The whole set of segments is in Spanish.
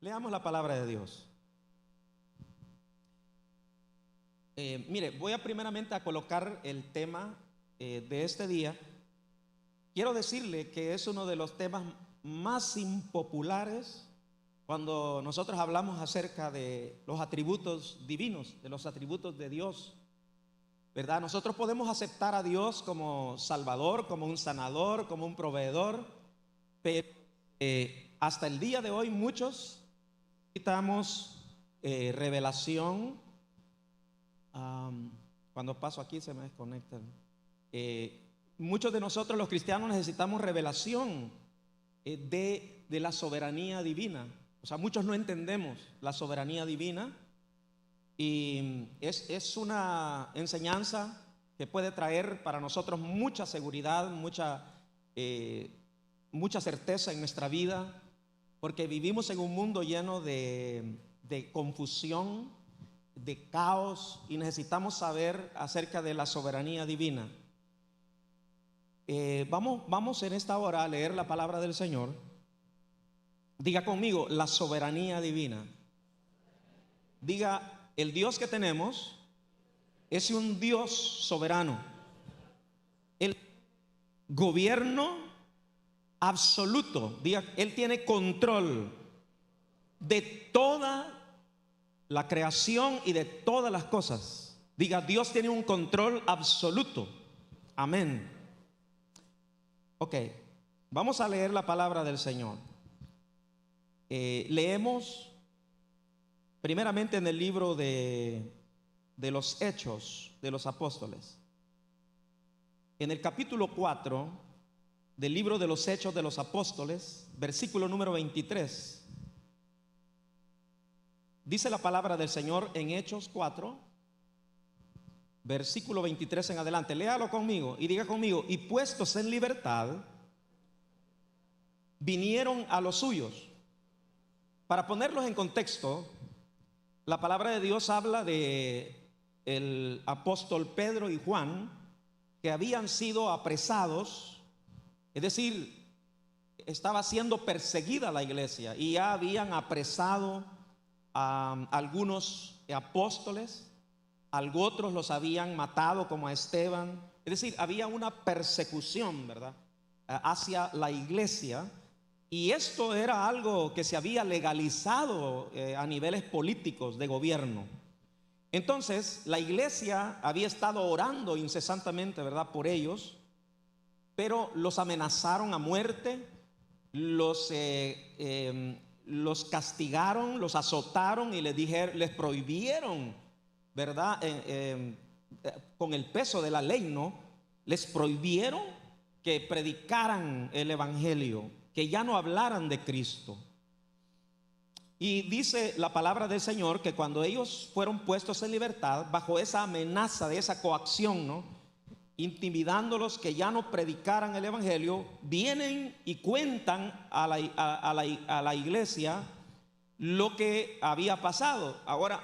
Leamos la palabra de Dios. Mire, voy a primeramente a colocar el tema de este día. Quiero decirle que es uno de los temas más impopulares cuando nosotros hablamos acerca de los atributos divinos, de los atributos de Dios, ¿verdad? Nosotros podemos aceptar a Dios como Salvador, como un sanador, como un proveedor, pero hasta el día de hoy muchos necesitamos revelación. Cuando paso aquí se me desconecta. Muchos de nosotros los cristianos necesitamos revelación de la soberanía divina. O sea, muchos no entendemos la soberanía divina, y es una enseñanza que puede traer para nosotros mucha seguridad, mucha certeza en nuestra vida, porque vivimos en un mundo lleno de confusión, de caos, y necesitamos saber acerca de la soberanía divina. Vamos en esta hora a leer la palabra del Señor. Diga conmigo: la soberanía divina. Diga: el Dios que tenemos es un Dios soberano. El gobierno absoluto. Diga: Él tiene control de toda la creación y de todas las cosas. Diga: Dios tiene un control absoluto. Amén. Ok, vamos a leer la palabra del Señor. Leemos primeramente en el libro de los Hechos de los Apóstoles. En el capítulo 4 del libro de los Hechos de los Apóstoles, versículo número 23. Dice la palabra del Señor en Hechos 4, versículo 23 en adelante. Léalo conmigo y diga conmigo: y puestos en libertad, vinieron a los suyos. Para ponerlos en contexto, la palabra de Dios habla de el apóstol Pedro y Juan, que habían sido apresados, es decir, estaba siendo perseguida la iglesia y ya habían apresado a algunos apóstoles, otros los habían matado como a Esteban. Es decir, había una persecución, ¿verdad?, hacia la iglesia. Y esto era algo que se había legalizado a niveles políticos de gobierno. Entonces la iglesia había estado orando incesantemente, ¿verdad?, por ellos, pero los amenazaron a muerte, los castigaron, los azotaron y les prohibieron, ¿verdad?, con el peso de la ley, ¿no? Les prohibieron que predicaran el evangelio, que ya no hablaran de Cristo. Y dice la palabra del Señor que cuando ellos fueron puestos en libertad, bajo esa amenaza de esa coacción, ¿no?, intimidándolos que ya no predicaran el evangelio, vienen y cuentan a la iglesia lo que había pasado. Ahora,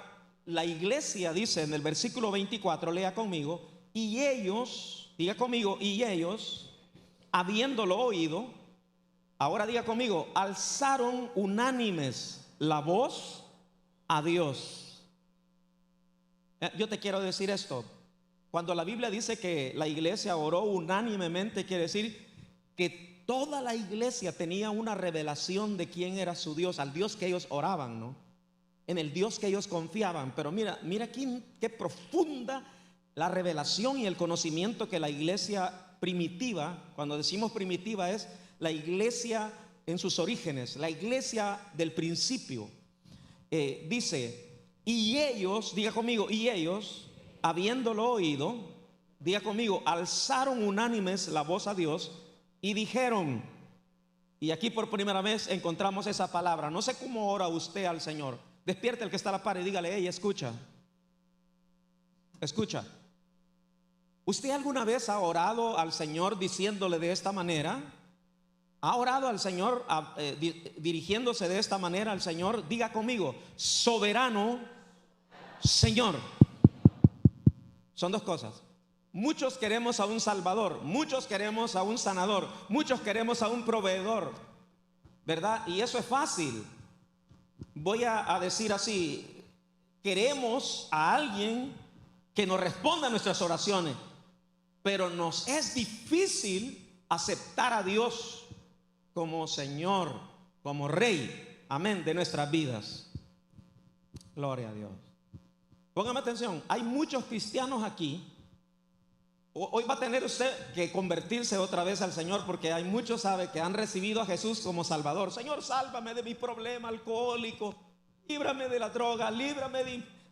la iglesia dice en el versículo 24, lea conmigo: y ellos, diga conmigo, y ellos, habiéndolo oído, ahora diga conmigo, alzaron unánimes la voz a Dios. Yo te quiero decir esto: cuando la Biblia dice que la iglesia oró unánimemente, quiere decir que toda la iglesia tenía una revelación de quién era su Dios, al Dios que ellos oraban, ¿no?, en el Dios que ellos confiaban. Pero mira qué profunda la revelación y el conocimiento que la iglesia primitiva, cuando decimos primitiva, es la iglesia en sus orígenes, la iglesia del principio. Dice: y ellos, diga conmigo, y ellos, habiéndolo oído, diga conmigo, alzaron unánimes la voz a Dios y dijeron. Y aquí por primera vez encontramos esa palabra. No sé cómo ora usted al Señor. Despierte el que está a la par y dígale: hey, escucha. ¿Usted alguna vez ha orado al Señor diciéndole de esta manera? ¿Ha orado al Señor dirigiéndose de esta manera al Señor? Diga conmigo: soberano Señor. Son dos cosas. Muchos queremos a un Salvador, muchos queremos a un sanador, muchos queremos a un proveedor, ¿verdad? Y eso es fácil. voy a decir así, queremos a alguien que nos responda a nuestras oraciones, pero nos es difícil aceptar a Dios como Señor, como Rey, amén, de nuestras vidas. Gloria a Dios. Póngame atención, hay muchos cristianos aquí. Hoy va a tener usted que convertirse otra vez al Señor, porque hay muchos, sabe, que han recibido a Jesús como Salvador. Señor, sálvame de mi problema alcohólico, líbrame de la droga, líbrame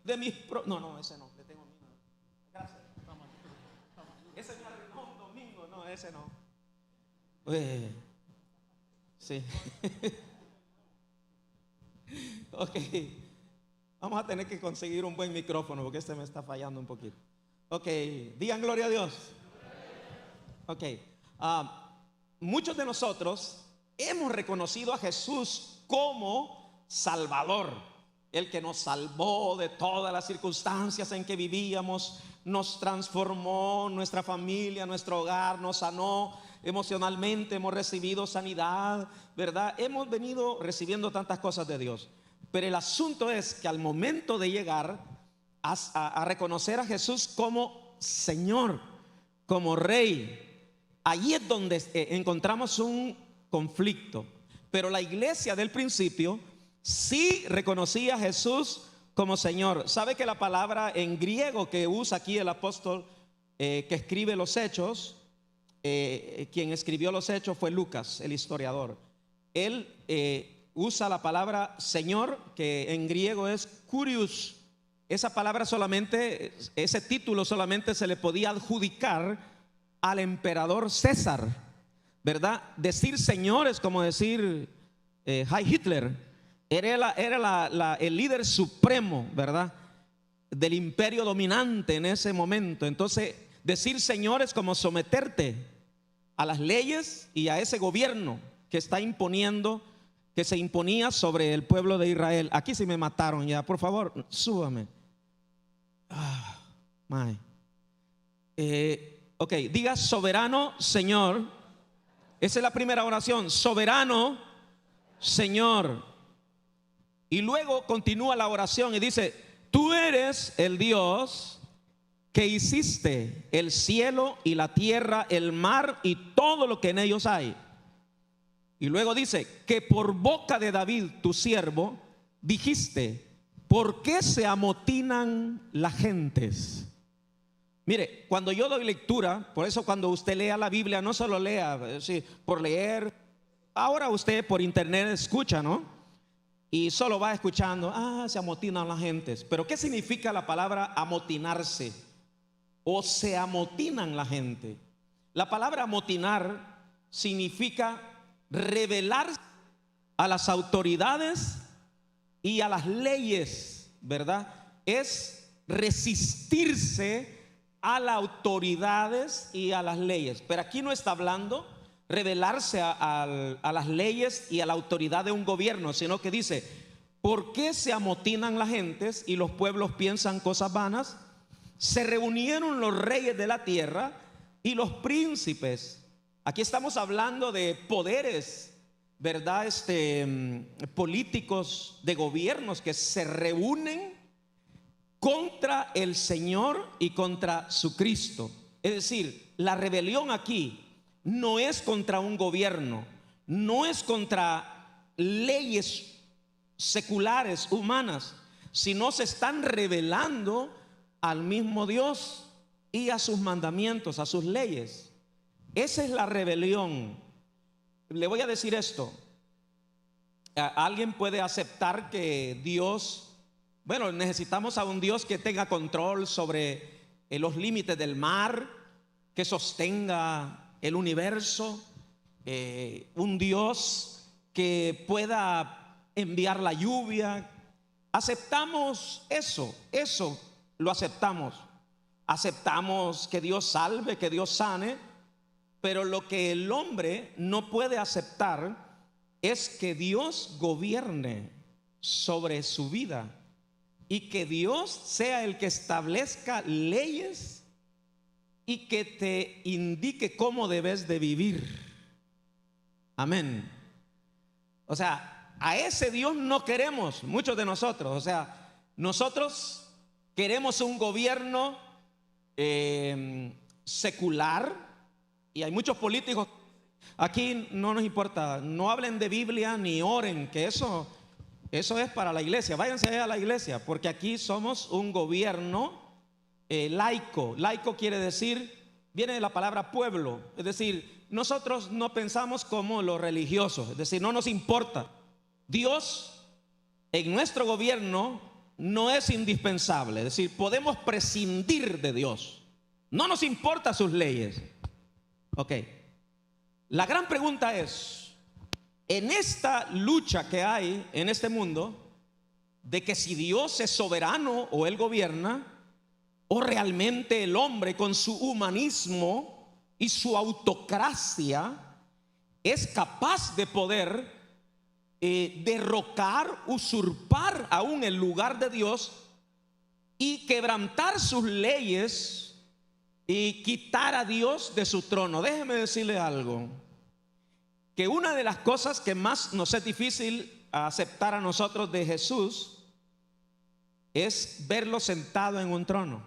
de mis no, ese no, le tengo miedo. Gracias. Ese me arruinó un domingo, no, ese no. Sí. Ok. Vamos a tener que conseguir un buen micrófono porque este me está fallando un poquito. Ok, digan gloria a Dios. Ok, muchos de nosotros hemos reconocido a Jesús como Salvador, el que nos salvó de todas las circunstancias en que vivíamos, nos transformó, nuestra familia, nuestro hogar, nos sanó emocionalmente, hemos recibido sanidad, ¿verdad? Hemos venido recibiendo tantas cosas de Dios. Pero el asunto es que al momento de llegar a reconocer a Jesús como Señor, como Rey, allí es donde encontramos un conflicto. Pero la iglesia del principio sí reconocía a Jesús como Señor. ¿Sabe que la palabra en griego que usa aquí el apóstol que escribe los Hechos, quien escribió los Hechos fue Lucas, el historiador? Él usa la palabra Señor, que en griego es Kurios. Esa palabra solamente, ese título solamente se le podía adjudicar al emperador César, ¿verdad? Decir Señor es como decir Heil Hitler. Era el líder supremo, ¿verdad?, del imperio dominante en ese momento. Entonces, decir Señor es como someterte a las leyes y a ese gobierno que está imponiendo, que se imponía sobre el pueblo de Israel. Aquí sí me mataron ya, por favor, súbame. Ok, diga soberano Señor. Esa es la primera oración, soberano Señor. Y luego continúa la oración y dice: tú eres el Dios que hiciste el cielo y la tierra, el mar y todo lo que en ellos hay. Y luego dice que por boca de David tu siervo dijiste: ¿por qué se amotinan las gentes? Mire, cuando yo doy lectura, por eso cuando usted lea la Biblia, no solo lea por leer. Ahora usted por internet escucha, ¿no? Y solo va escuchando, se amotinan las gentes. Pero ¿qué significa la palabra amotinarse? O se amotinan la gente. La palabra amotinar significa rebelar a las autoridades y a las leyes, ¿verdad? Es resistirse a las autoridades y a las leyes. Pero aquí no está hablando rebelarse a las leyes y a la autoridad de un gobierno, sino que dice: ¿por qué se amotinan las gentes y los pueblos piensan cosas vanas? Se reunieron los reyes de la tierra y los príncipes. Aquí estamos hablando de poderes, ¿verdad? Políticos de gobiernos que se reúnen contra el Señor y contra su Cristo. Es decir, la rebelión aquí no es contra un gobierno, no es contra leyes seculares, humanas, sino se están rebelando al mismo Dios y a sus mandamientos, a sus leyes. Esa es la rebelión. Le voy a decir esto: alguien puede aceptar que Dios, bueno, necesitamos a un Dios que tenga control sobre los límites del mar, que sostenga el universo, un Dios que pueda enviar la lluvia. Aceptamos eso lo aceptamos. Aceptamos que Dios salve, que Dios sane. Pero lo que el hombre no puede aceptar es que Dios gobierne sobre su vida y que Dios sea el que establezca leyes y que te indique cómo debes de vivir. Amén. O sea, a ese Dios no queremos, muchos de nosotros. O sea, nosotros queremos un gobierno secular, y hay muchos políticos. Aquí no nos importa, no hablen de Biblia ni oren, que eso es para la iglesia. Váyanse a la iglesia, porque aquí somos un gobierno laico. Laico quiere decir, viene de la palabra pueblo, es decir, nosotros no pensamos como los religiosos, es decir, no nos importa. Dios en nuestro gobierno no es indispensable, es decir, podemos prescindir de Dios. No nos importa sus leyes. Ok. La gran pregunta es, en esta lucha que hay en este mundo, de que si Dios es soberano o Él gobierna, o realmente el hombre con su humanismo y su autocracia es capaz de poder derrocar, usurpar aún el lugar de Dios y quebrantar sus leyes y quitar a Dios de su trono. Déjeme decirle algo, que una de las cosas que más nos es difícil aceptar a nosotros de Jesús es verlo sentado en un trono.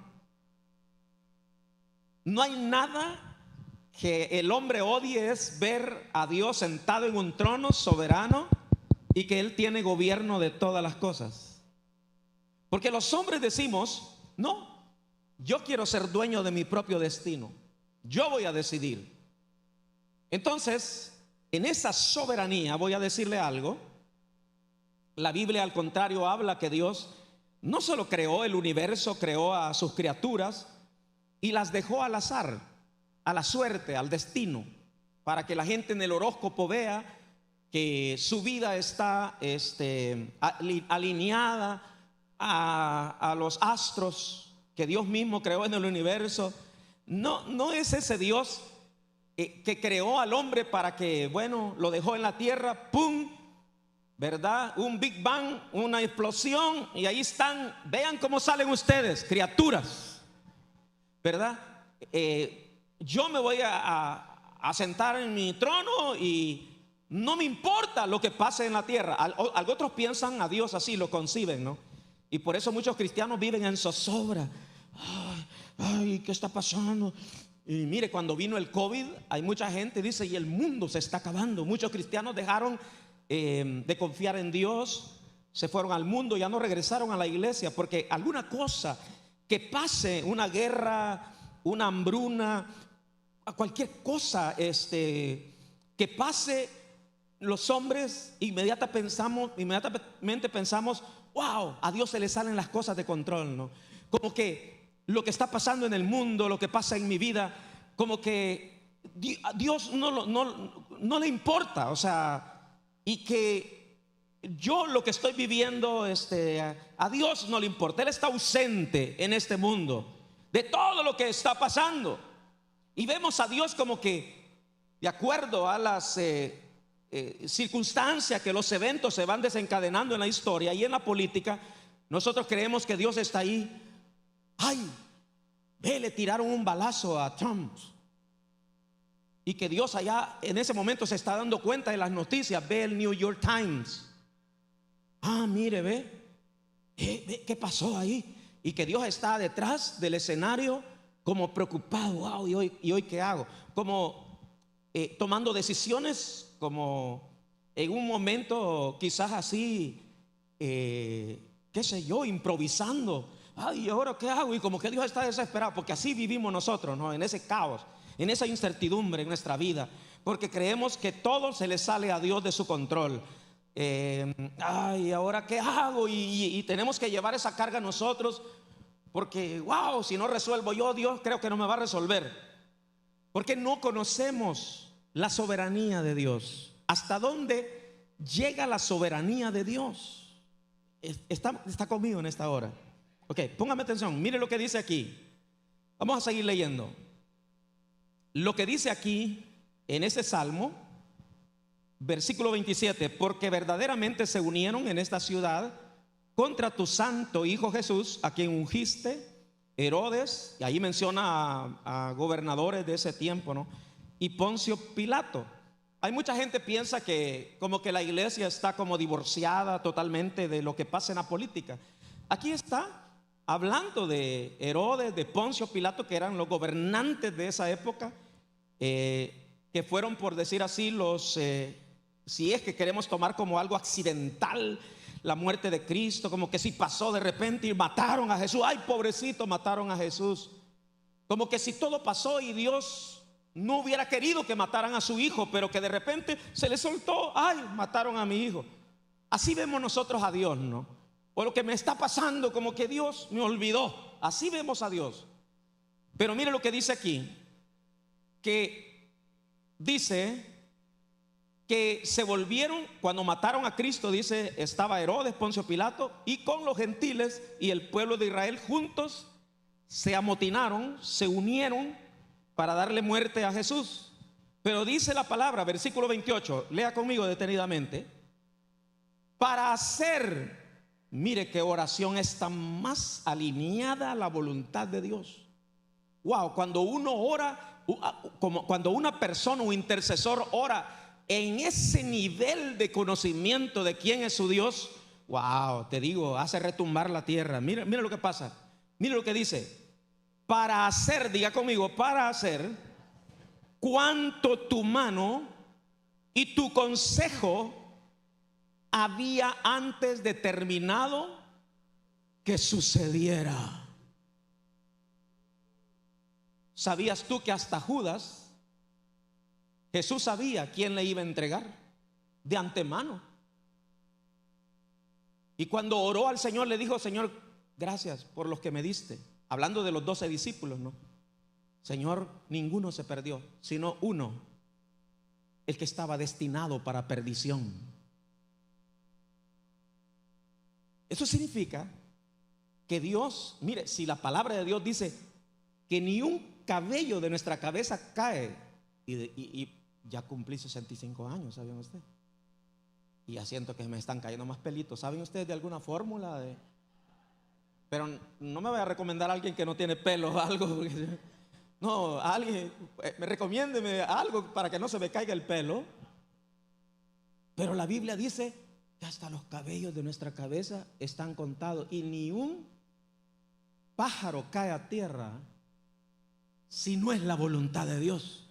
No hay nada que el hombre odie, es ver a Dios sentado en un trono soberano y que Él tiene gobierno de todas las cosas. Porque los hombres decimos, no, yo quiero ser dueño de mi propio destino, yo voy a decidir. Entonces, en esa soberanía voy a decirle algo. La Biblia al contrario habla que Dios no solo creó el universo, creó a sus criaturas y las dejó al azar, a la suerte, al destino, para que la gente en el horóscopo vea que su vida está alineada a los astros que Dios mismo creó en el universo. No es ese Dios que creó al hombre para que, bueno, lo dejó en la tierra, ¡pum!, ¿verdad? Un Big Bang, una explosión, y ahí están, vean cómo salen ustedes, criaturas, ¿verdad? Yo me voy a sentar en mi trono y no me importa lo que pase en la tierra. Otros piensan a Dios así, lo conciben, ¿no? Y por eso muchos cristianos viven en zozobra. Ay, ¿qué está pasando? Y mire, cuando vino el COVID, hay mucha gente dice, y el mundo se está acabando. Muchos cristianos dejaron de confiar en Dios, se fueron al mundo, ya no regresaron a la iglesia, porque alguna cosa que pase, una guerra, una hambruna, cualquier cosa que pase, los hombres inmediatamente pensamos, wow, a Dios se le salen las cosas de control, ¿no? Como que lo que está pasando en el mundo, lo que pasa en mi vida, como que a Dios no le importa, o sea, y que yo lo que estoy viviendo, a Dios no le importa. Él está ausente en este mundo de todo lo que está pasando. Y vemos a Dios como que, de acuerdo a las circunstancias, que los eventos se van desencadenando en la historia y en la política, nosotros creemos que Dios está ahí. Ay, ve, le tiraron un balazo a Trump, y que Dios allá en ese momento se está dando cuenta de las noticias. Ve el New York Times. Mire, ve qué pasó ahí, y que Dios está detrás del escenario como preocupado. Wow, ¿y hoy qué hago? Como tomando decisiones, como en un momento quizás así, qué sé yo, improvisando. ¿Y ahora qué hago? Y como que Dios está desesperado, porque así vivimos nosotros, ¿no? En ese caos, en esa incertidumbre en nuestra vida, porque creemos que todo se le sale a Dios de su control. ¿Ahora qué hago? Y tenemos que llevar esa carga nosotros, porque wow, si no resuelvo yo, Dios creo que no me va a resolver, porque no conocemos la soberanía de Dios. ¿Hasta dónde llega la soberanía de Dios? Está conmigo en esta hora. Ok, póngame atención, mire lo que dice aquí. Vamos a seguir leyendo. Lo que dice aquí en ese salmo, versículo 27: porque verdaderamente se unieron en esta ciudad contra tu santo Hijo Jesús, a quien ungiste, Herodes, y ahí menciona a gobernadores de ese tiempo, ¿no? Y Poncio Pilato, Hay mucha gente que piensa que como que la iglesia está como divorciada totalmente de lo que pasa en la política. Aquí está hablando de Herodes, de Poncio Pilato, que eran los gobernantes de esa época, que fueron, por decir así, si es que queremos tomar como algo accidental la muerte de Cristo, como que si pasó de repente y mataron a Jesús. Ay, pobrecito, mataron a Jesús. Como que si todo pasó y Dios no hubiera querido que mataran a su hijo, pero que de repente se le soltó. Ay, mataron a mi hijo. Así vemos nosotros a Dios, ¿no? O lo que me está pasando, como que Dios me olvidó. Así vemos a Dios. Pero mire lo que dice aquí, que dice que se volvieron, cuando mataron a Cristo, dice, estaba Herodes, Poncio Pilato, y con los gentiles y el pueblo de Israel juntos se amotinaron, se unieron para darle muerte a Jesús. Pero dice la palabra, versículo 28, lea conmigo detenidamente, para hacer, mire qué oración está más alineada a la voluntad de Dios. Wow, cuando uno ora, como cuando una persona o intercesor ora en ese nivel de conocimiento de quién es su Dios, wow, te digo, hace retumbar la tierra. Mira lo que pasa, mira lo que dice, para hacer, diga conmigo, para hacer cuanto tu mano y tu consejo había antes determinado que sucediera. ¿Sabías tú que hasta Judas, Jesús sabía quién le iba a entregar de antemano? Y cuando oró al Señor le dijo, Señor, gracias por los que me diste. Hablando de los 12 discípulos, ¿no? Señor, ninguno se perdió, sino uno, el que estaba destinado para perdición. Eso significa que Dios, mire, si la palabra de Dios dice que ni un cabello de nuestra cabeza cae, y ya cumplí 65 años, ¿saben ustedes? Y ya siento que me están cayendo más pelitos. ¿Saben ustedes de alguna fórmula de? Pero no me voy a recomendar a alguien que no tiene pelo o algo. No, a alguien, recomiéndeme algo para que no se me caiga el pelo. Pero la Biblia dice que hasta los cabellos de nuestra cabeza están contados y ni un pájaro cae a tierra si no es la voluntad de Dios.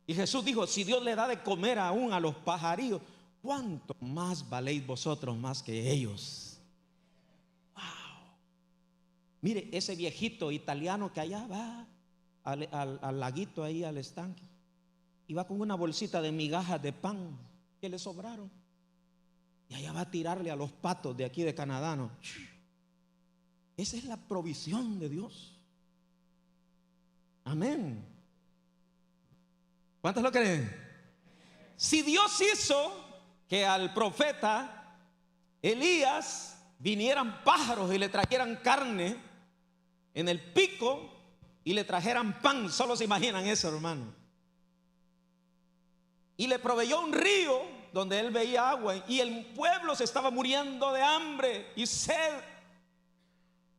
Y Jesús dijo, si Dios le da de comer aún a los pajarillos, ¿cuánto más valéis vosotros más que ellos? Mire, ese viejito italiano que allá va al laguito ahí, al estanque, y va con una bolsita de migajas de pan que le sobraron, y allá va a tirarle a los patos de aquí de Canadá, ¿no? Esa es la provisión de Dios. Amén. ¿Cuántos lo creen? Si Dios hizo que al profeta Elías vinieran pájaros y le trajeran carne en el pico y le trajeran pan, solo se imaginan eso, hermano, y le proveyó un río donde él veía agua, y el pueblo se estaba muriendo de hambre y sed,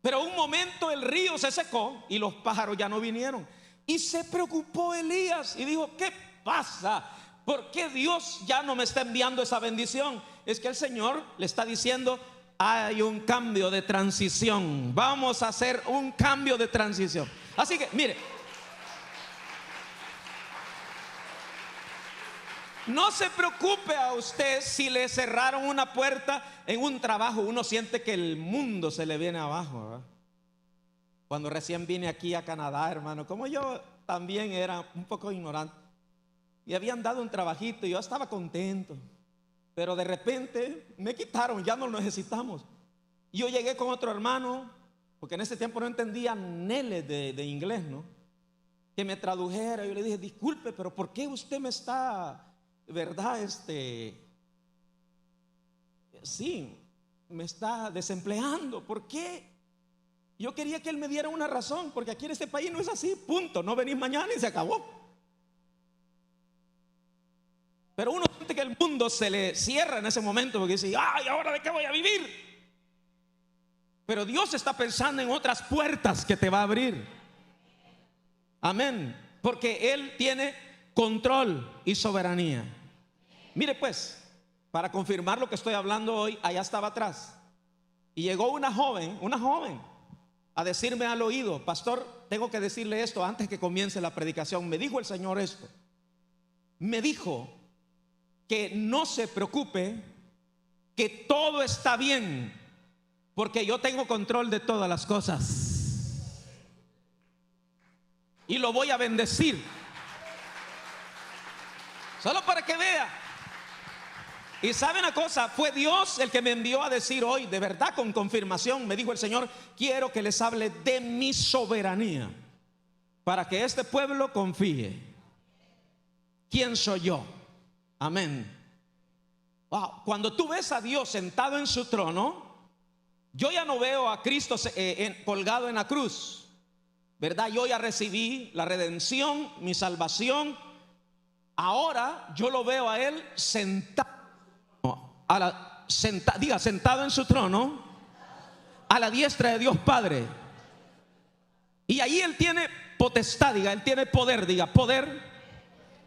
pero un momento el río se secó y los pájaros ya no vinieron, y se preocupó Elías y dijo, ¿qué pasa? ¿Por qué Dios ya no me está enviando esa bendición? Es que el Señor le está diciendo, hay un cambio de transición. Vamos a hacer un cambio de transición. Así que, mire, no se preocupe a usted si le cerraron una puerta en un trabajo. Uno siente que el mundo se le viene abajo, ¿verdad? Cuando recién vine aquí a Canadá, hermano, como yo también era un poco ignorante, y habían dado un trabajito y yo estaba contento, pero de repente me quitaron, ya no lo necesitamos. Y yo llegué con otro hermano, porque en ese tiempo no entendía neles de inglés, ¿no? Que me tradujera. Yo le dije, disculpe, pero ¿por qué usted me está, verdad, sí, me está desempleando? ¿Por qué? Yo quería que él me diera una razón, porque aquí en este país no es así, punto. No venís mañana y se acabó. Pero uno siente que el mundo se le cierra en ese momento, porque dice, ay, ¿ahora de qué voy a vivir? Pero Dios está pensando en otras puertas que te va a abrir. Amén. Porque Él tiene control y soberanía. Mire pues, para confirmar lo que estoy hablando hoy, allá estaba atrás y llegó una joven, a decirme al oído: pastor, tengo que decirle esto antes que comience la predicación. Me dijo el Señor esto. Me dijo que no se preocupe, que todo está bien, porque yo tengo control de todas las cosas y lo voy a bendecir. Solo para que vea. Y sabe una cosa, fue Dios el que me envió a decir hoy, de verdad, con confirmación. Me dijo el Señor: quiero que les hable de mi soberanía, para que este pueblo confíe. ¿Quién soy yo? Amén. Wow. Cuando tú ves a Dios sentado en su trono, yo ya no veo a Cristo colgado en la cruz, ¿verdad? Yo ya recibí la redención, mi salvación. Ahora yo lo veo a Él sentado, sentado en su trono, a la diestra de Dios Padre. Y ahí Él tiene potestad, diga, Él tiene poder, diga, poder.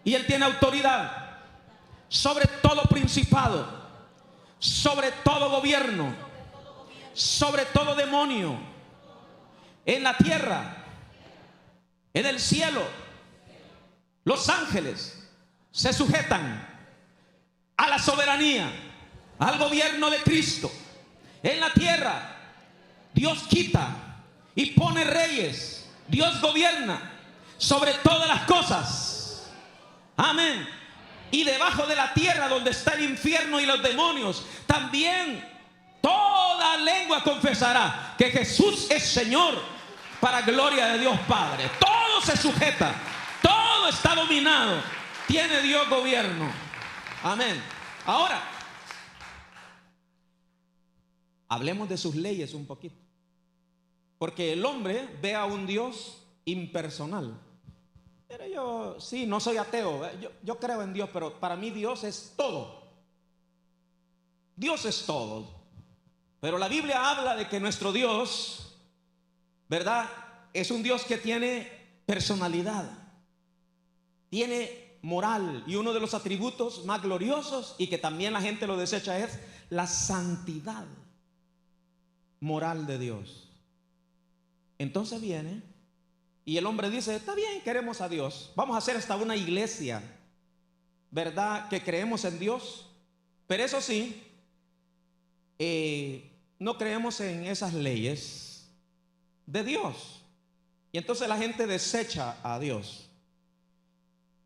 Y Él tiene autoridad sobre todo principado, sobre todo gobierno, sobre todo demonio, en la tierra, en el cielo. Los ángeles se sujetan a la soberanía, al gobierno de Cristo. En la tierra Dios quita y pone reyes. Dios gobierna sobre todas las cosas. Amén. Y debajo de la tierra, donde está el infierno y los demonios, también toda lengua confesará que Jesús es Señor, para gloria de Dios Padre. Todo se sujeta, todo está dominado. Tiene Dios gobierno. Amén. Ahora, hablemos de sus leyes un poquito. Porque el hombre ve a un Dios impersonal. Pero yo, sí, no soy ateo. Yo creo en Dios, pero para mí Dios es todo. Dios es todo. Pero la Biblia habla de que nuestro Dios, ¿verdad?, es un Dios que tiene personalidad, tiene moral, y uno de los atributos más gloriosos, y que también la gente lo desecha, es la santidad moral de Dios. Entonces viene y el hombre dice: está bien, queremos a Dios, vamos a hacer hasta una iglesia, ¿verdad?, que creemos en Dios, pero eso sí, no creemos en esas leyes de Dios. Y entonces la gente desecha a Dios.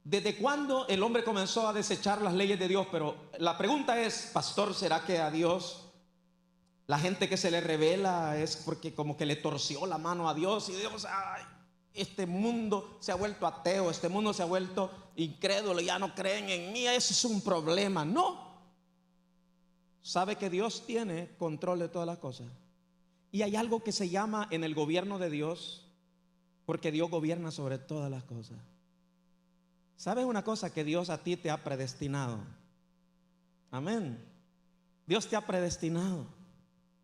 ¿Desde cuándo el hombre comenzó a desechar las leyes de Dios? Pero la pregunta es: pastor, ¿será que a Dios la gente que se le revela es porque como que le torció la mano a Dios y Dios, ay, este mundo se ha vuelto ateo, este mundo se ha vuelto incrédulo, ya no creen en mí, ese es un problema? No. Sabe que Dios tiene control de todas las cosas. Y hay algo que se llama en el gobierno de Dios, porque Dios gobierna sobre todas las cosas. ¿Sabes una cosa? Que Dios a ti te ha predestinado. Amén. Dios te ha predestinado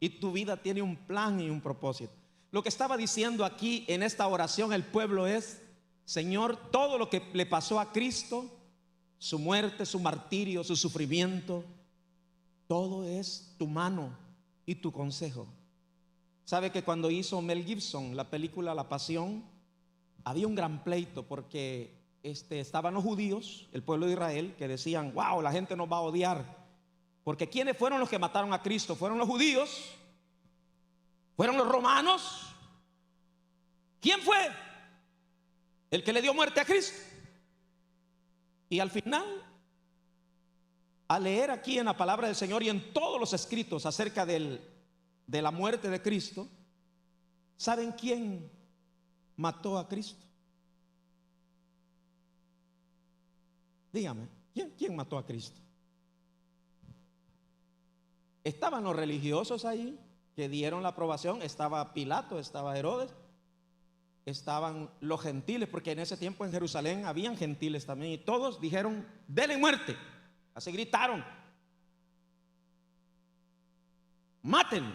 y tu vida tiene un plan y un propósito. Lo que estaba diciendo aquí en esta oración el pueblo es: Señor, todo lo que le pasó a Cristo, su muerte, su martirio, su sufrimiento, todo es tu mano y tu consejo. ¿Sabe que cuando hizo Mel Gibson la película La Pasión, había un gran pleito porque estaban los judíos, el pueblo de Israel, que decían: wow, la gente nos va a odiar, porque ¿quiénes fueron los que mataron a Cristo? ¿Fueron los judíos? ¿Fueron los romanos? ¿Quién fue el que le dio muerte a Cristo? Y al final, al leer aquí en la palabra del Señor y en todos los escritos acerca de la muerte de Cristo, ¿saben quién mató a Cristo? Dígame, ¿quién mató a Cristo? Estaban los religiosos ahí que dieron la aprobación, estaba Pilato, estaba Herodes, estaban los gentiles, porque en ese tiempo en Jerusalén habían gentiles también, y todos dijeron: denle muerte. Así gritaron: mátenlo,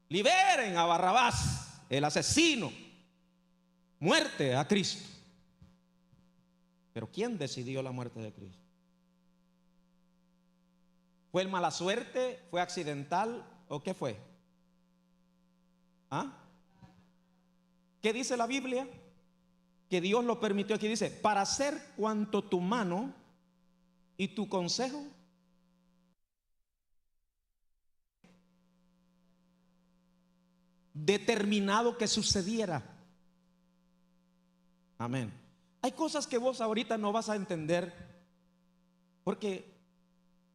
liberen a Barrabás, el asesino, muerte a Cristo. Pero ¿quién decidió la muerte de Cristo? ¿Fue el mala suerte? ¿Fue accidental? ¿O qué fue? ¿Ah? ¿Qué dice la Biblia? Que Dios lo permitió. Aquí dice: para hacer cuanto tu mano y tu consejo determinado que sucediera. Amén. Hay cosas que vos ahorita no vas a entender, porque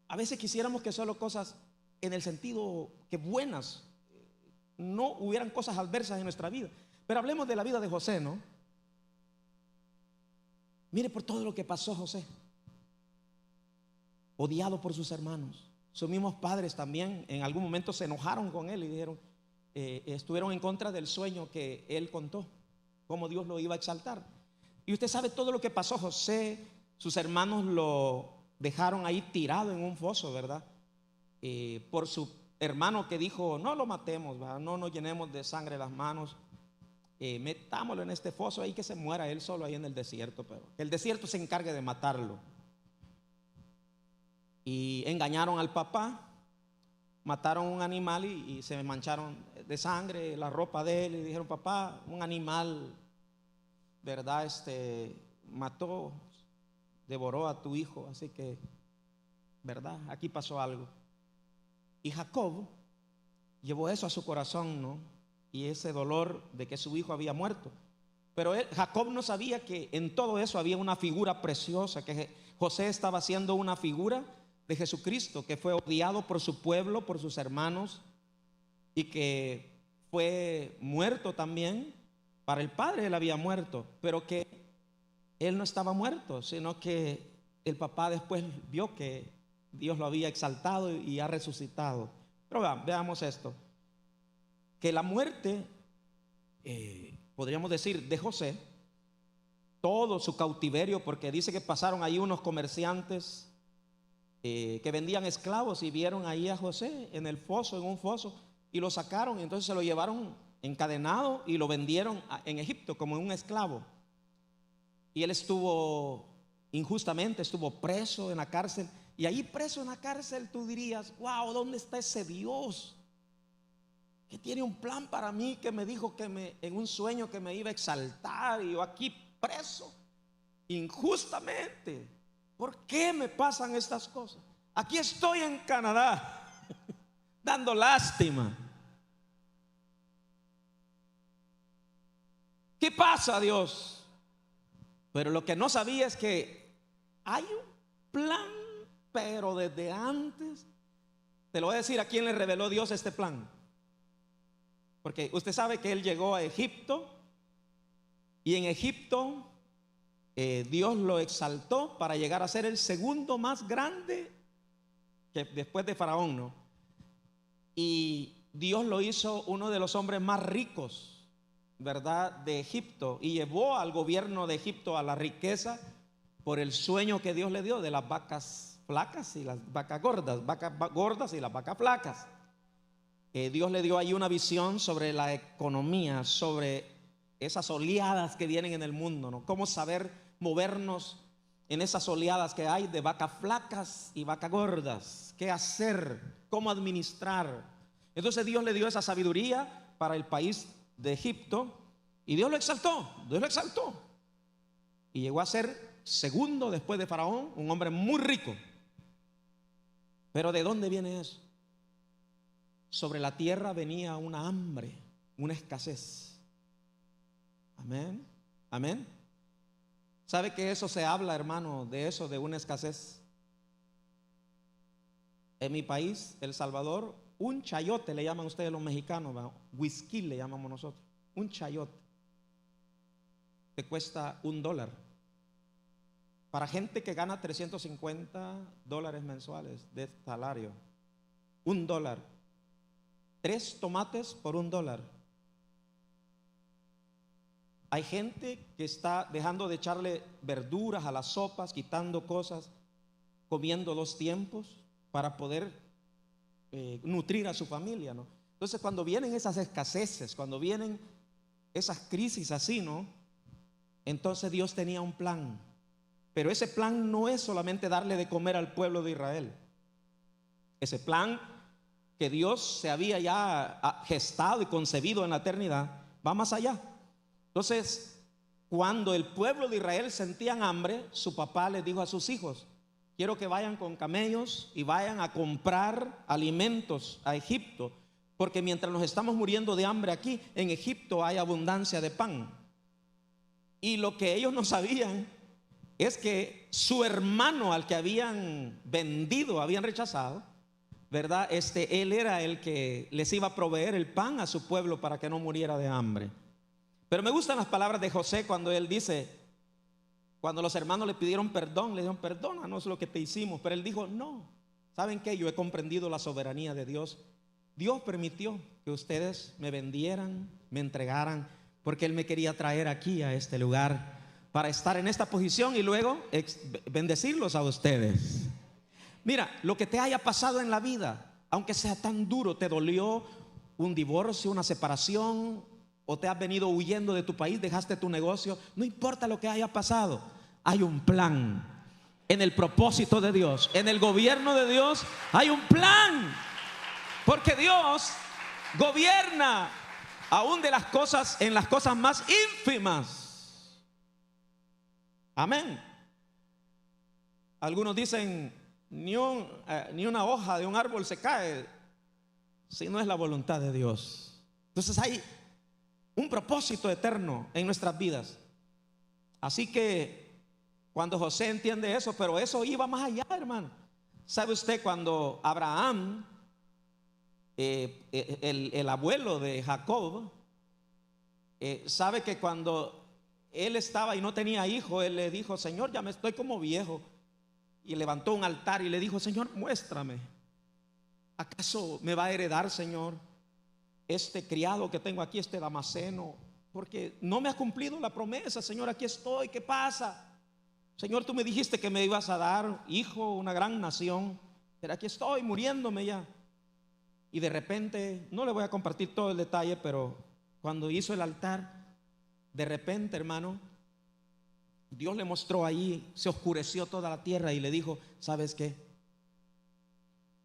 a veces quisiéramos que solo cosas en el sentido que buenas, no hubieran cosas adversas en nuestra vida. Pero hablemos de la vida de José, ¿no? Mire por todo lo que pasó José, odiado por sus hermanos. Sus mismos padres también en algún momento se enojaron con él y dijeron, estuvieron en contra del sueño que él contó, cómo Dios lo iba a exaltar. Y usted sabe todo lo que pasó José. Sus hermanos lo dejaron ahí tirado en un foso, ¿verdad? Por su hermano que dijo: no lo matemos, ¿verdad? No nos llenemos de sangre las manos, metámoslo en este foso ahí, que se muera él solo ahí en el desierto, pero que el desierto se encargue de matarlo. Y engañaron al papá, mataron un animal y se mancharon de sangre la ropa de él, y dijeron: papá, un animal, ¿verdad? Mató, devoró a tu hijo, así que, ¿verdad? Aquí pasó algo. Y Jacob llevó eso a su corazón, ¿no? Y ese dolor de que su hijo había muerto. Pero Jacob no sabía que en todo eso había una figura preciosa, que José estaba haciendo una figura de Jesucristo, que fue odiado por su pueblo, por sus hermanos, y que fue muerto también. Para el padre él había muerto, pero que él no estaba muerto, sino que el papá después vio que Dios lo había exaltado y ha resucitado. Pero veamos esto, que la muerte, podríamos decir, de José, todo su cautiverio, porque dice que pasaron ahí unos comerciantes que vendían esclavos y vieron ahí a José en el foso, en un foso, y lo sacaron, y entonces se lo llevaron encadenado y lo vendieron en Egipto como un esclavo. Y él estuvo injustamente, estuvo preso en la cárcel. Y ahí preso en la cárcel tú dirías: wow, ¿dónde está ese Dios que tiene un plan para mí, que me dijo que en un sueño que me iba a exaltar, y yo aquí preso injustamente? ¿Por qué me pasan estas cosas? Aquí estoy en Canadá dando lástima. ¿Qué pasa, Dios? Pero lo que no sabía es que hay un plan, pero desde antes. Te lo voy a decir a quién le reveló Dios este plan. Porque usted sabe que él llegó a Egipto, y en Egipto Dios lo exaltó para llegar a ser el segundo más grande que después de Faraón, ¿no? Y Dios lo hizo uno de los hombres más ricos, ¿verdad?, de Egipto, y llevó al gobierno de Egipto a la riqueza por el sueño que Dios le dio de las vacas flacas y las vacas gordas y las vacas flacas. Dios le dio ahí una visión sobre la economía, sobre esas oleadas que vienen en el mundo, ¿no? Cómo saber movernos en esas oleadas que hay de vacas flacas y vacas gordas, qué hacer, cómo administrar. Entonces Dios le dio esa sabiduría para el país de Egipto, y Dios lo exaltó, y llegó a ser segundo después de Faraón, un hombre muy rico. Pero ¿de dónde viene eso? Sobre la tierra venía una hambre, una escasez. Amén, amén. ¿Sabe que eso se habla, hermano, de eso, de una escasez? En mi país, El Salvador, un chayote le llaman ustedes los mexicanos, ¿verdad? Whisky le llamamos nosotros. Un chayote te cuesta $1. Para gente que gana $350 mensuales de salario, $1. 3 tomates por $1. Hay gente que está dejando de echarle verduras a las sopas, quitando cosas, comiendo 2 tiempos para poder nutrir a su familia, ¿no? Entonces, cuando vienen esas escaseces, cuando vienen esas crisis así, ¿no? Entonces Dios tenía un plan. Pero ese plan no es solamente darle de comer al pueblo de Israel. Ese plan que Dios se había ya gestado y concebido en la eternidad va más allá. Entonces, cuando el pueblo de Israel sentían hambre, su papá les dijo a sus hijos: quiero que vayan con camellos y vayan a comprar alimentos a Egipto, porque mientras nos estamos muriendo de hambre aquí, en Egipto hay abundancia de pan. Y lo que ellos no sabían es que su hermano, al que habían vendido, habían rechazado, ¿verdad? Él era el que les iba a proveer el pan a su pueblo para que no muriera de hambre. Pero me gustan las palabras de José cuando él dice, cuando los hermanos le pidieron perdón, le dijeron: perdónanos lo que te hicimos. Pero él dijo: no, ¿saben qué? Yo he comprendido la soberanía de Dios. Dios permitió que ustedes me vendieran, me entregaran, porque Él me quería traer aquí a este lugar para estar en esta posición y luego bendecirlos a ustedes. Mira, lo que te haya pasado en la vida, aunque sea tan duro, te dolió un divorcio, una separación, o te has venido huyendo de tu país, dejaste tu negocio, no importa lo que haya pasado, hay un plan. En el propósito de Dios, en el gobierno de Dios, hay un plan. Porque Dios gobierna aún de las cosas, en las cosas más ínfimas. Amén. Algunos dicen: ni una hoja de un árbol se cae si no es la voluntad de Dios. Entonces hay un propósito eterno en nuestras vidas. Así que cuando José entiende eso, pero eso iba más allá, hermano. ¿Sabe usted cuando Abraham, el abuelo de Jacob, sabe que cuando él estaba y no tenía hijo, él le dijo: Señor, ya me estoy como viejo? Y levantó un altar y le dijo: Señor, muéstrame, ¿acaso me va a heredar, Señor, este criado que tengo aquí, este damaseno? Porque no me has cumplido la promesa, Señor. Aquí estoy, ¿qué pasa? Señor, tú me dijiste que me ibas a dar hijo, una gran nación, pero aquí estoy muriéndome ya. Y de repente, no le voy a compartir todo el detalle, pero cuando hizo el altar, de repente, hermano, Dios le mostró ahí, se oscureció toda la tierra y le dijo: ¿sabes qué?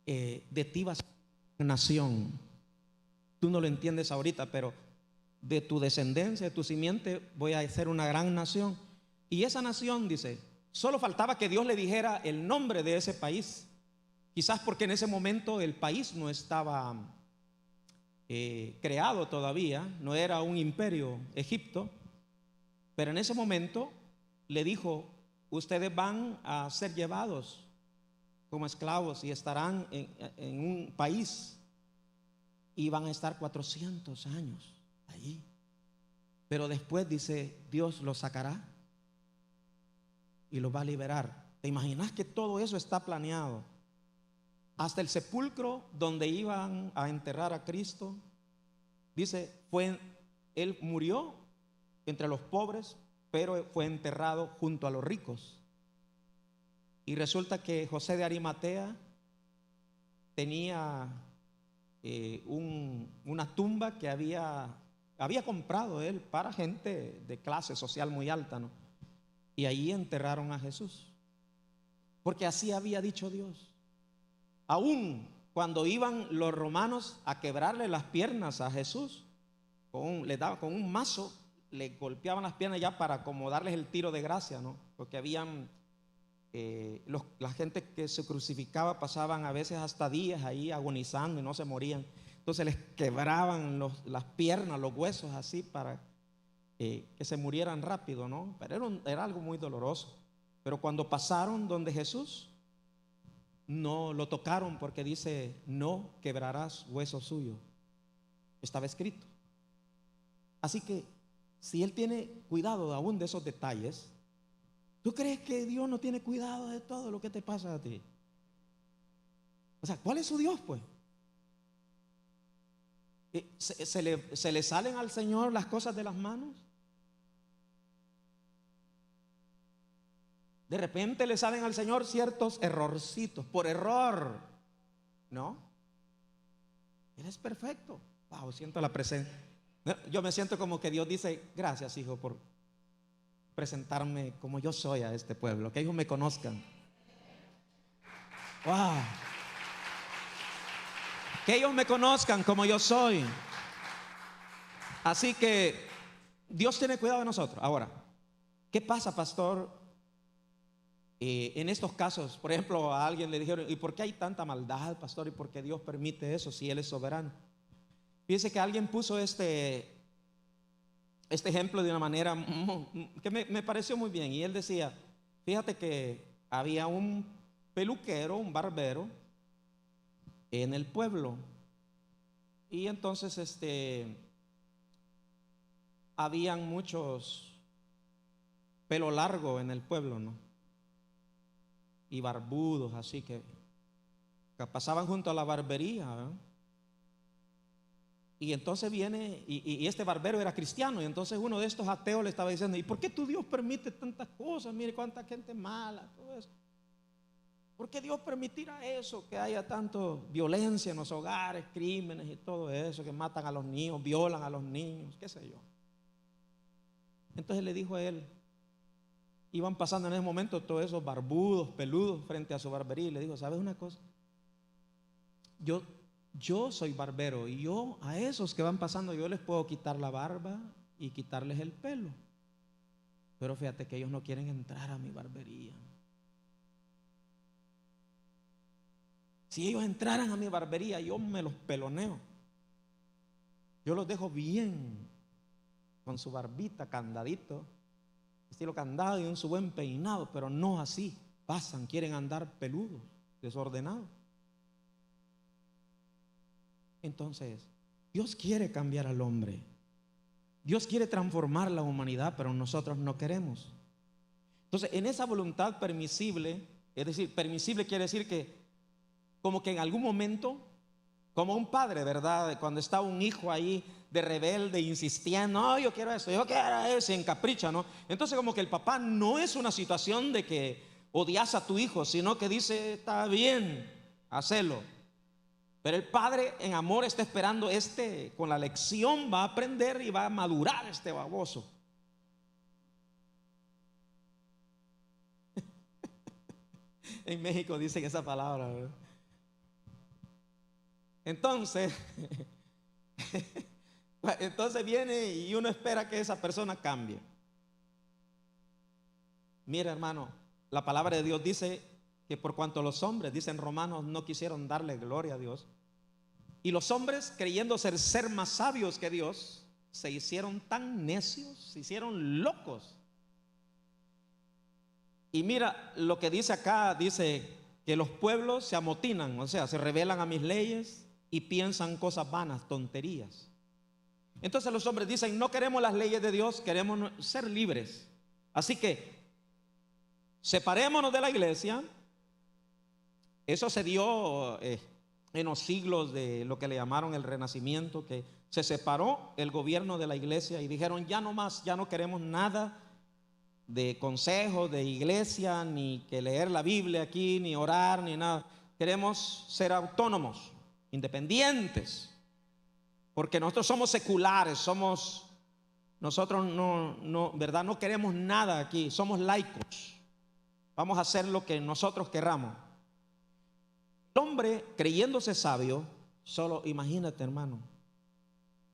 De ti vas a ser una nación. Tú no lo entiendes ahorita, pero de tu descendencia, de tu simiente, voy a hacer una gran nación. Y esa nación, dice, solo faltaba que Dios le dijera el nombre de ese país. Quizás porque en ese momento el país no estaba creado todavía, no era un imperio Egipto. Pero en ese momento le dijo: ustedes van a ser llevados como esclavos y estarán en un país, y van a estar 400 años allí. Pero después, dice, Dios los sacará y los va a liberar. ¿Te imaginas que todo eso está planeado? Hasta el sepulcro donde iban a enterrar a Cristo, dice, él murió entre los pobres, pero fue enterrado junto a los ricos. Y resulta que José de Arimatea tenía una tumba que había comprado él para gente de clase social muy alta, ¿no? Y allí enterraron a Jesús, porque así había dicho Dios. Aún cuando iban los romanos a quebrarle las piernas a Jesús, le daban con un mazo, le golpeaban las piernas ya para como darles el tiro de gracia, ¿no? Porque habían la gente que se crucificaba pasaban a veces hasta días ahí agonizando y no se morían. Entonces les quebraban las piernas, los huesos así para que se murieran rápido, ¿no? Pero era algo muy doloroso. Pero cuando pasaron donde Jesús, no lo tocaron, porque dice: no quebrarás hueso suyo. Estaba escrito. Así que si Él tiene cuidado aún de esos detalles, ¿tú crees que Dios no tiene cuidado de todo lo que te pasa a ti? O sea, ¿cuál es su Dios, pues? ¿Se le salen al Señor las cosas de las manos? De repente le salen al Señor ciertos errorcitos, por error. ¿No? Él es perfecto. Wow, siento la presencia. Yo me siento como que Dios dice: gracias, hijo, presentarme como yo soy a este pueblo, que ellos me conozcan. Wow. Que ellos me conozcan como yo soy. Así que Dios tiene cuidado de nosotros. Ahora, ¿qué pasa, pastor? En estos casos, por ejemplo, a alguien le dijeron: ¿y por qué hay tanta maldad, pastor? ¿Y por qué Dios permite eso si Él es soberano? Fíjese que alguien puso este ejemplo de una manera que me pareció muy bien. Y él decía: fíjate que había un peluquero, un barbero en el pueblo. Y entonces habían muchos pelo largo en el pueblo, ¿no? Y barbudos, así que pasaban junto a la barbería, ¿verdad? Y entonces viene, y este barbero era cristiano, y entonces uno de estos ateos le estaba diciendo: ¿y por qué tu Dios permite tantas cosas? Mire cuánta gente mala, todo eso. ¿Por qué Dios permitirá eso? Que haya tanto violencia en los hogares, crímenes y todo eso, que matan a los niños, violan a los niños, qué sé yo. Entonces le dijo a él, iban pasando en ese momento todos esos barbudos, peludos frente a su barbería, y le dijo: ¿sabes una cosa? Yo soy barbero, y yo a esos que van pasando yo les puedo quitar la barba y quitarles el pelo, pero fíjate que ellos no quieren entrar a mi barbería. Si ellos entraran a mi barbería, yo me los peloneo. Yo los dejo bien, con su barbita, candadito, estilo candado, y en su buen peinado, pero no así. Pasan, quieren andar peludos, desordenados. Entonces, Dios quiere cambiar al hombre. Dios quiere transformar la humanidad, pero nosotros no queremos. Entonces, en esa voluntad permisible, es decir, permisible quiere decir que como que en algún momento, como un padre, ¿verdad? Cuando está un hijo ahí de rebelde, insistiendo: no, yo quiero eso, se encapricha, ¿no? Entonces como que el papá no es una situación de que odias a tu hijo, sino que dice: está bien, hacelo. Pero el padre en amor está esperando, con la lección va a aprender y va a madurar este baboso. En México dicen esa palabra, ¿verdad? Entonces viene y uno espera que esa persona cambie. Mira, hermano, la palabra de Dios dice que por cuanto los hombres, dicen Romanos, no quisieron darle gloria a Dios, y los hombres, creyendo ser más sabios que Dios, se hicieron tan necios, se hicieron locos. Y mira lo que dice acá, dice que los pueblos se amotinan, o sea, se rebelan a mis leyes y piensan cosas vanas, tonterías. Entonces los hombres dicen: no queremos las leyes de Dios, queremos ser libres. Así que separémonos de la iglesia. Eso se dio en los siglos de lo que le llamaron el Renacimiento, que se separó el gobierno de la iglesia y dijeron: ya no más, ya no queremos nada de consejos de iglesia, ni que leer la Biblia aquí, ni orar, ni nada. Queremos ser autónomos, independientes, porque nosotros somos seculares, nosotros no, ¿verdad? No queremos nada aquí, somos laicos. Vamos a hacer lo que nosotros querramos. El hombre, creyéndose sabio, solo imagínate, hermano,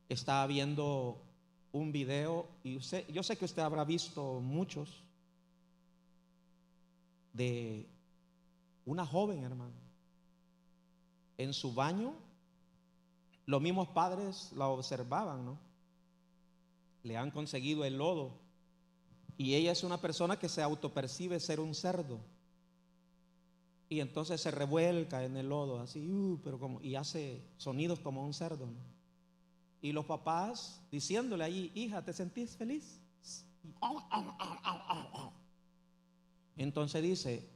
estaba viendo un video, y yo sé que usted habrá visto muchos, de una joven, hermano, en su baño. Los mismos padres la observaban, ¿no? Le han conseguido el lodo, y ella es una persona que se autopercibe ser un cerdo, y entonces se revuelca en el lodo así, y hace sonidos como un cerdo, ¿no? Y los papás diciéndole allí: hija, ¿te sentís feliz? Entonces dice: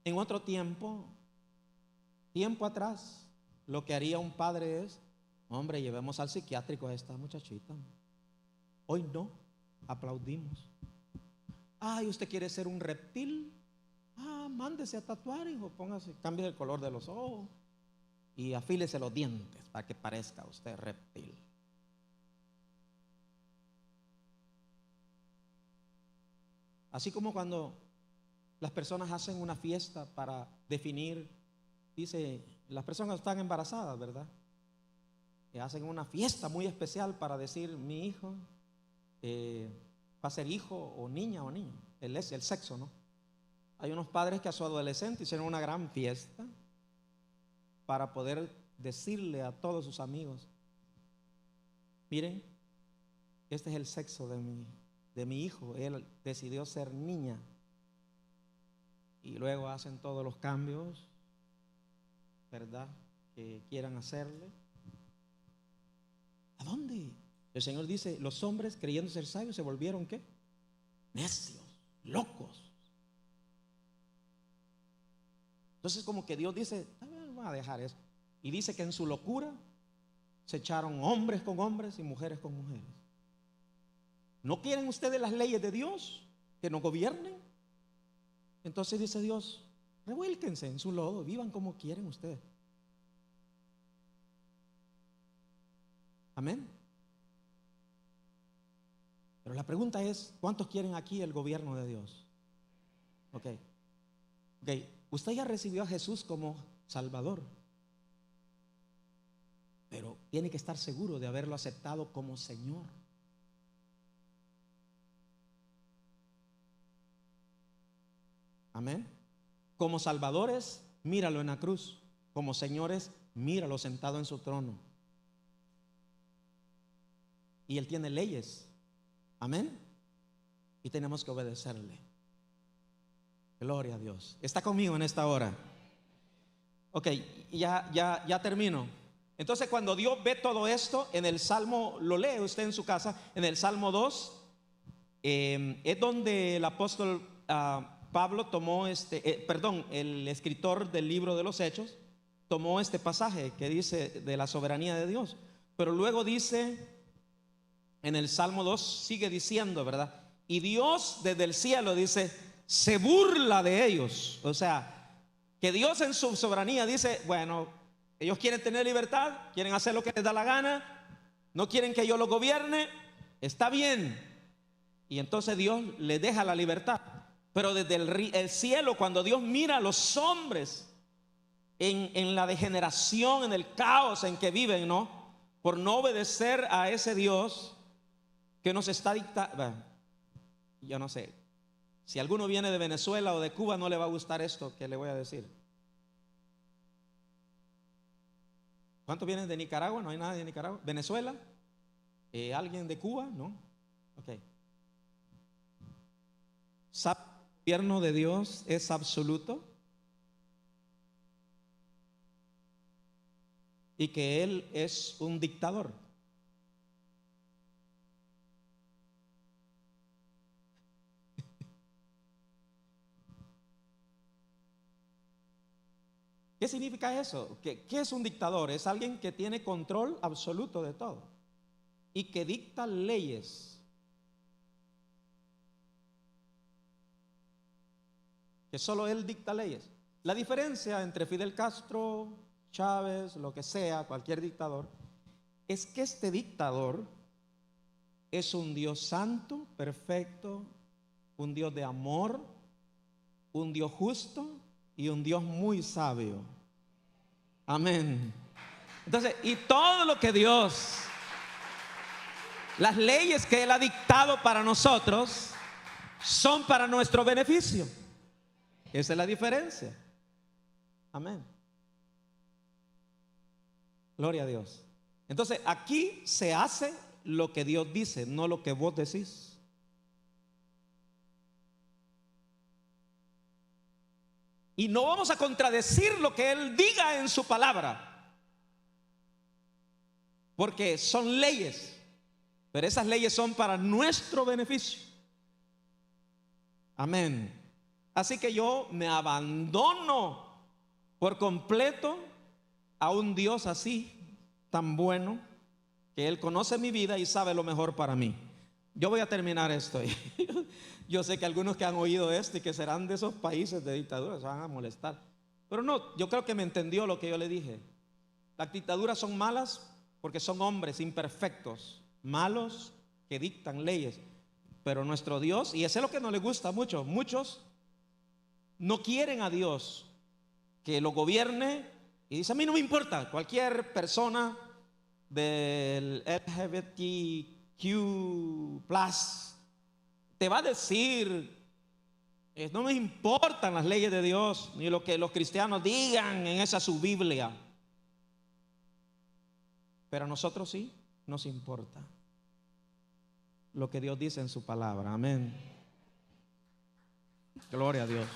en otro tiempo atrás, lo que haría un padre es: hombre, llevemos al psiquiátrico a esta muchachita. Hoy no, aplaudimos. Ay, ¿usted quiere ser un reptil? Mándese a tatuar, hijo, póngase, cambie el color de los ojos y afílese los dientes para que parezca usted reptil. Así como cuando las personas hacen una fiesta para definir, dice, las personas están embarazadas, ¿verdad? Que hacen una fiesta muy especial para decir, mi hijo va a ser hijo o niña o niño, el sexo, ¿no? Hay unos padres que a su adolescente hicieron una gran fiesta para poder decirle a todos sus amigos, miren, este es el sexo de mi hijo, él decidió ser niña. Y luego hacen todos los cambios, ¿verdad?, que quieran hacerle. ¿A dónde? El Señor dice, los hombres creyendo ser sabios se volvieron ¿qué? Necios, locos. Entonces como que Dios dice, voy a dejar eso. Y dice que en su locura se echaron hombres con hombres y mujeres con mujeres. ¿No quieren ustedes las leyes de Dios que nos gobiernen? Entonces dice Dios, revuélquense en su lodo, vivan como quieren ustedes. Amén. Pero la pregunta es, ¿cuántos quieren aquí el gobierno de Dios? Ok. Usted ya recibió a Jesús como Salvador, pero tiene que estar seguro de haberlo aceptado como Señor. Amén. Como salvadores, míralo en la cruz. Como señores, míralo sentado en su trono. Y Él tiene leyes. Amén. Y tenemos que obedecerle. Gloria a Dios. ¿Está conmigo en esta hora? Ok, ya termino. Entonces cuando Dios ve todo esto, en el Salmo, lo lee usted en su casa, en el Salmo 2, es donde el apóstol Pablo tomó el escritor del libro de los Hechos tomó este pasaje que dice de la soberanía de Dios. Pero luego dice, en el Salmo 2 sigue diciendo, ¿verdad? Y Dios desde el cielo dice, se burla de ellos. O sea, que Dios en su soberanía dice, bueno, ellos quieren tener libertad, quieren hacer lo que les da la gana, no quieren que yo los gobierne, está bien. Y entonces Dios les deja la libertad. Pero desde el cielo, cuando Dios mira a los hombres en la degeneración, en el caos en que viven, ¿no? Por no obedecer a ese Dios que nos está dictando. Yo no sé, si alguno viene de Venezuela o de Cuba, no le va a gustar esto que le voy a decir. ¿Cuántos vienen de Nicaragua? No hay nadie de Nicaragua. ¿Venezuela? ¿Alguien de Cuba? No. Ok. ¿Sabe que el gobierno de Dios es absoluto? Y que Él es un dictador. ¿Qué significa eso? ¿Qué es un dictador? Es alguien que tiene control absoluto de todo y que dicta leyes. Que solo él dicta leyes. La diferencia entre Fidel Castro, Chávez, lo que sea, cualquier dictador, es que este dictador es un Dios santo, perfecto, un Dios de amor, un Dios justo y un Dios muy sabio. Amén. Entonces, y todo lo que Dios, las leyes que Él ha dictado para nosotros, son para nuestro beneficio. Esa es la diferencia. Amén. Gloria a Dios. Entonces, aquí se hace lo que Dios dice, no lo que vos decís. Y no vamos a contradecir lo que Él diga en su palabra, porque son leyes, pero esas leyes son para nuestro beneficio. Amén. Así que yo me abandono por completo a un Dios así, tan bueno, que Él conoce mi vida y sabe lo mejor para mí. Yo voy a terminar esto. Yo sé que algunos que han oído esto y que serán de esos países de dictadura se van a molestar, pero no, yo creo que me entendió lo que yo le dije. Las dictaduras son malas porque son hombres imperfectos, malos, que dictan leyes. pero nuestro Dios, y eso es lo que no le gusta mucho, muchos no quieren a Dios que lo gobierne y dice: a mí no me importa, cualquier persona del LGBTQ plus te va a decir, no me importan las leyes de Dios ni lo que los cristianos digan en esa su Biblia, pero a nosotros sí nos importa lo que Dios dice en su palabra. Amén. Gloria a Dios.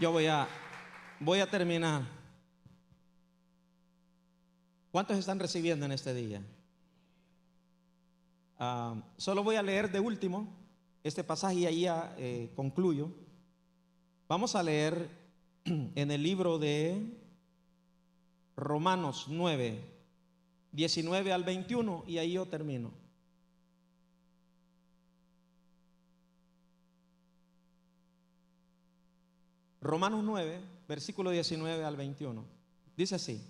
Yo voy a terminar. ¿Cuántos están recibiendo en este día? Solo voy a leer de último este pasaje y ahí ya concluyo. Vamos a leer en el libro de Romanos 9, 19 al 21, y ahí yo termino. Romanos 9, versículo 19 al 21. Dice así: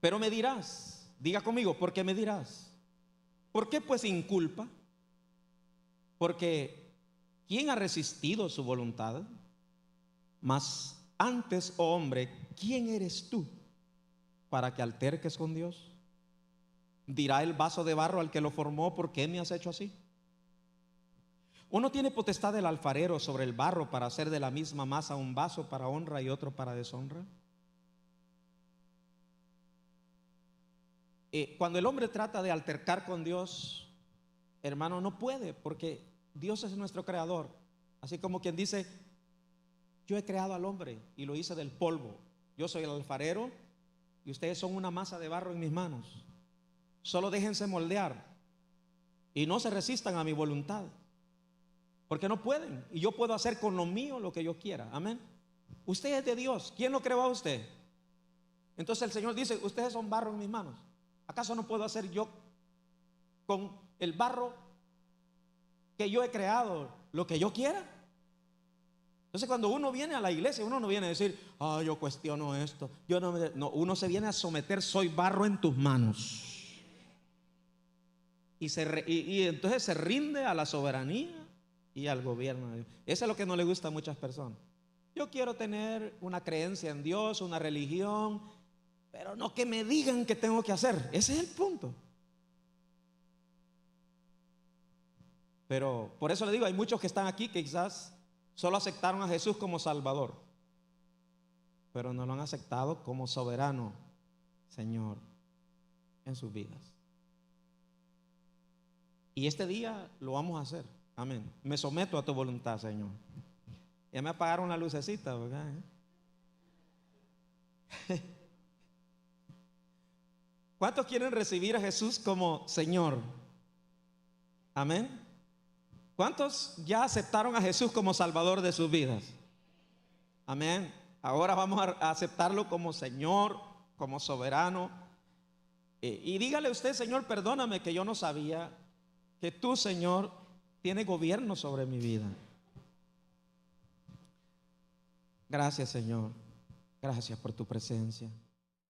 pero me dirás, diga conmigo, ¿por qué me dirás? ¿Por qué pues inculpa? Porque ¿quién ha resistido su voluntad? Mas antes, oh hombre, ¿quién eres tú para que alterques con Dios? Dirá el vaso de barro al que lo formó: ¿por qué me has hecho así? Uno tiene potestad del alfarero sobre el barro para hacer de la misma masa un vaso para honra y otro para deshonra. Cuando el hombre trata de altercar con Dios, hermano, no puede, porque Dios es nuestro creador. Así como quien dice: yo he creado al hombre y lo hice del polvo. Yo soy el alfarero y ustedes son una masa de barro en mis manos. Solo déjense moldear y no se resistan a mi voluntad, porque no pueden, y yo puedo hacer con lo mío lo que yo quiera. Amén. Usted es de Dios. ¿Quién lo creó a usted? Entonces el Señor dice: ustedes son barro en mis manos. ¿Acaso no puedo hacer yo con el barro que yo he creado lo que yo quiera? Entonces cuando uno viene a la iglesia, uno no viene a decir: yo cuestiono esto, no, uno se viene a someter. Soy barro en tus manos. Y entonces se rinde a la soberanía y al gobierno de Dios. Eso es lo que no le gusta a muchas personas. Yo quiero tener una creencia en Dios, una religión, pero no que me digan qué tengo que hacer. Ese es el punto. Pero por eso le digo, hay muchos que están aquí que quizás solo aceptaron a Jesús como Salvador, pero no lo han aceptado como soberano Señor en sus vidas. Y este día lo vamos a hacer. Amén. Me someto a tu voluntad, Señor. Ya me apagaron la lucecita, ¿verdad? ¿Cuántos quieren recibir a Jesús como Señor? Amén. ¿Cuántos ya aceptaron a Jesús como Salvador de sus vidas? Amén. Ahora vamos a aceptarlo como Señor, como soberano. Y dígale usted: Señor, perdóname que yo no sabía que tú, Señor, tienes gobierno sobre mi vida. Gracias, Señor. Gracias por tu presencia.